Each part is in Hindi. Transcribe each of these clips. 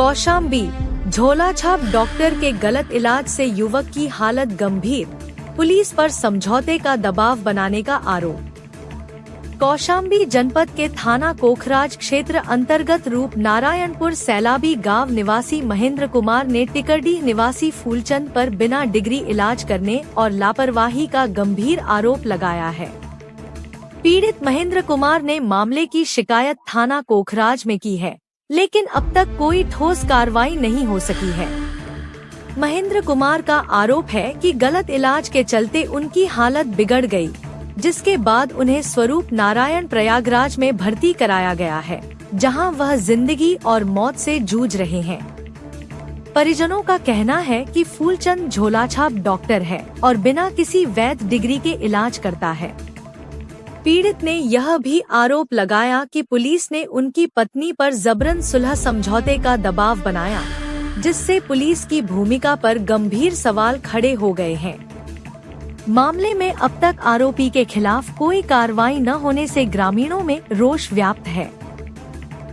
कौशाम्बी, झोलाछाप डॉक्टर के गलत इलाज से युवक की हालत गंभीर, पुलिस पर समझौते का दबाव बनाने का आरोप। कौशाम्बी जनपद के थाना कोखराज क्षेत्र अंतर्गत रूप नारायणपुर सैलाबी गांव निवासी महेंद्र कुमार ने टिकरडीह निवासी फूलचंद पर बिना डिग्री इलाज करने और लापरवाही का गंभीर आरोप लगाया है। पीड़ित महेंद्र कुमार ने मामले की शिकायत थाना कोखराज में की है, लेकिन अब तक कोई ठोस कार्रवाई नहीं हो सकी है। महेंद्र कुमार का आरोप है कि गलत इलाज के चलते उनकी हालत बिगड़ गई, जिसके बाद उन्हें स्वरूप नारायण प्रयागराज में भर्ती कराया गया है, जहां वह जिंदगी और मौत से जूझ रहे हैं। परिजनों का कहना है कि फूलचंद झोलाछाप डॉक्टर है और बिना किसी वैध डिग्री के इलाज करता है। पीड़ित ने यह भी आरोप लगाया कि पुलिस ने उनकी पत्नी पर जबरन सुलह समझौते का दबाव बनाया, जिससे पुलिस की भूमिका पर गंभीर सवाल खड़े हो गए हैं। मामले में अब तक आरोपी के खिलाफ कोई कार्रवाई न होने से ग्रामीणों में रोष व्याप्त है।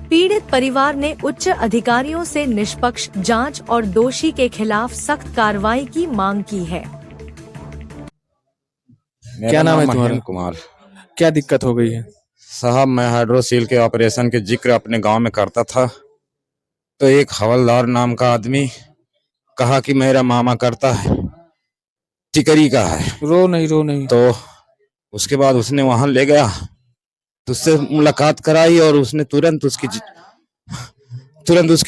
पीड़ित परिवार ने उच्च अधिकारियों से निष्पक्ष जांच और दोषी के खिलाफ सख्त कार्रवाई की मांग की है। क्या नाम है तुम्हारा? कुमार। क्या दिक्कत हो गई है? साहब, मैं हाइड्रोसील के ऑपरेशन के जिक्र अपने गांव में करता था, तो एक हवलदार नाम का आदमी कहा कि मेरा मामा करता है, टिकरी का है। रो नहीं। तो उसके बाद उसने वहां ले गया, तो उससे मुलाकात कराई और उसने तुरंत उसकी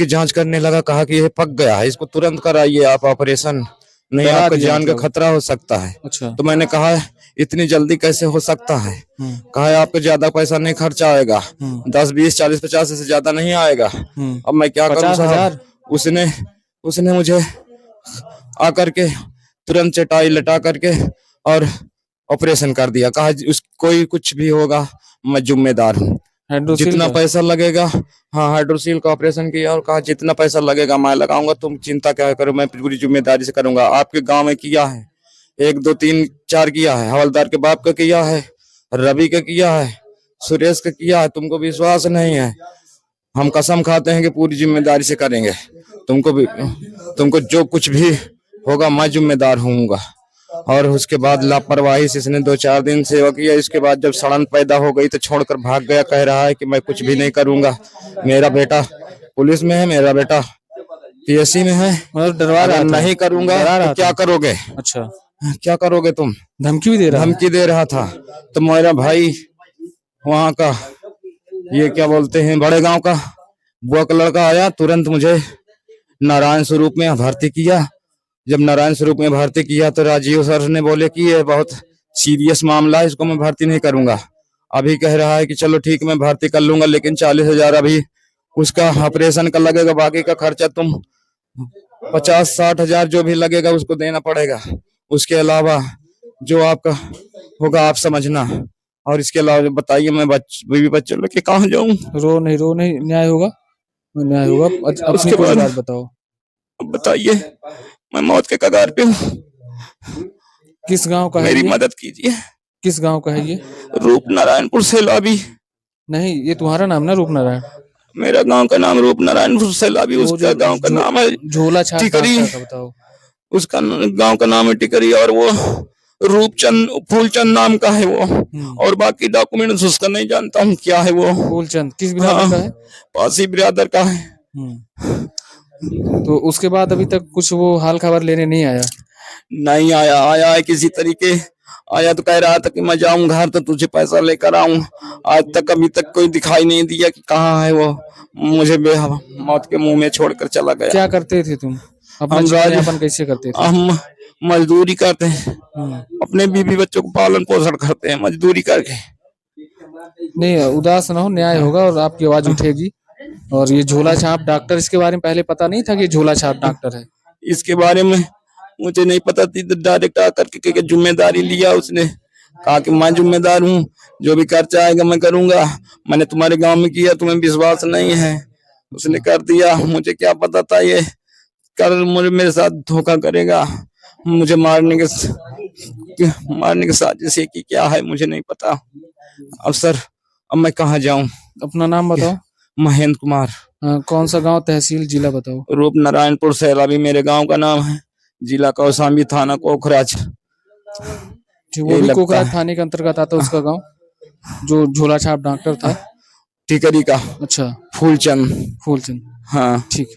जांच करने लगा। कहा कि ये पक गया है, इसको तुरंत कराइए आप ऑपरेशन, नहीं आपको जान का खतरा हो सकता है। अच्छा। तो मैंने कहा इतनी जल्दी कैसे हो सकता है? कहा आपको ज्यादा पैसा नहीं खर्चा आएगा, 10, 20, 40, 50 से ज्यादा नहीं आएगा। अब मैं क्या करूं साहब? उसने मुझे आकर के तुरंत चटाई लटा करके और ऑपरेशन कर दिया। कहा कोई कुछ भी होगा मैं जिम्मेदार हूँ, जितना पैसा लगेगा। हाँ, हाइड्रोसील का ऑपरेशन किया और कहा जितना पैसा लगेगा मैं लगाऊंगा, तुम चिंता क्या करो, मैं पूरी जिम्मेदारी से करूंगा। आपके गांव में किया है, 1, 2, 3, 4 किया है, हवलदार के बाप का किया है, रवि का किया है, सुरेश का किया है। तुमको विश्वास नहीं है? हम कसम खाते हैं कि पूरी जिम्मेदारी से करेंगे। तुमको जो कुछ भी होगा मैं जिम्मेदार होऊंगा। और उसके बाद लापरवाही से इसने 2-4 दिन सेवा किया। इसके बाद जब सड़न पैदा हो गई तो छोड़कर भाग गया। कह रहा है कि मैं कुछ भी नहीं करूंगा, मेरा बेटा पुलिस में है, मेरा बेटा पीएससी में है, मतलब डरवा रहा था। नहीं करूंगा तो क्या करोगे? अच्छा, क्या करोगे तुम? धमकी भी दे रहा? धमकी दे रहा था। तो मेरा भाई वहां का, ये क्या बोलते हैं, बड़े गांव का बुआ का लड़का आया, तुरंत मुझे नारायण स्वरूप में भर्ती किया। जब नारायण स्वरूप में भर्ती किया तो राजीव सर ने बोले कि ये बहुत सीरियस मामला है, इसको मैं भर्ती नहीं करूंगा। अभी कह रहा है कि चलो ठीक, मैं भर्ती कर लूंगा, लेकिन 40,000 अभी उसका ऑपरेशन का लगेगा, बाकी का खर्चा तुम 50-60,000 जो भी लगेगा उसको देना पड़ेगा। उसके अलावा जो आपका होगा आप समझना। और इसके अलावा बताइए, मैं बीवी बच्चों लेके कहाँ जाऊं? रो नहीं, न्याय होगा। उसके बाद बताओ, बताइए, मैं मौत के कगार पे हूँ। किस गांव का है? मेरी मदद कीजिए। किस गांव का है ये? रूप नारायणपुर सैलाबी। नहीं, ये तुम्हारा नाम ना, रूप नारायण? मेरा गांव का नाम रूप नारायणपुर सैलाबी, उसका गांव का नाम है झोलाछाप टिकरी। बताओ। उसका गांव का नाम है टिकरी और वो रूपचंद फूलचंद नाम का है वो। और बाकी डॉक्यूमेंट्स उसका नहीं जानता हूँ क्या है वो। फूलचंद किस बिरादर का है? पासी बिरादर का है। तो उसके बाद अभी तक कुछ वो हाल खबर लेने नहीं आया? नहीं आया। आया है किसी तरीके आया, तो कह रहा था कि मैं जाऊं घर तो तुझे पैसा लेकर आऊं। आज तक अभी तक कोई दिखाई नहीं दिया कि कहाँ है वो। मुझे मौत के मुंह में छोड़कर चला गया। क्या करते थे तुम? अपना जीवन यापन कैसे करते थे? हम मजदूरी करते हैं, अपने बीवी बच्चों को पालन पोषण करते हैं मजदूरी करके। नहीं, उदास ना हो, न्याय होगा और आपकी आवाज उठेगी। और ये झोलाछाप डॉक्टर, इसके बारे में पहले पता नहीं था कि झोलाछाप डॉक्टर है? इसके बारे में मुझे नहीं पता थी, तो डायरेक्ट आकर के जिम्मेदारी लिया उसने। कहा कि मैं जिम्मेदार हूँ, जो भी खर्चा आएगा मैं करूंगा। मैंने तुम्हारे गांव में किया, तुम्हें विश्वास नहीं है, उसने कर दिया। मुझे क्या पता था ये कल मेरे साथ धोखा करेगा, मुझे मारने के साजिश की क्या है मुझे नहीं पता। अब सर, अब मैं कहाँ जाऊं? अपना नाम बताओ। महेंद्र कुमार। कौन सा गांव, तहसील, जिला बताओ। रूप नारायणपुर सैलावी मेरे गांव का नाम है, जिला कौशाम्बी, थाना कोखराज। वो भी कोखराज थाने के अंतर्गत आता है उसका गांव, जो झोला छाप डॉक्टर था। टिकरी का। अच्छा, फूलचंद। फूलचंद। हाँ ठीक।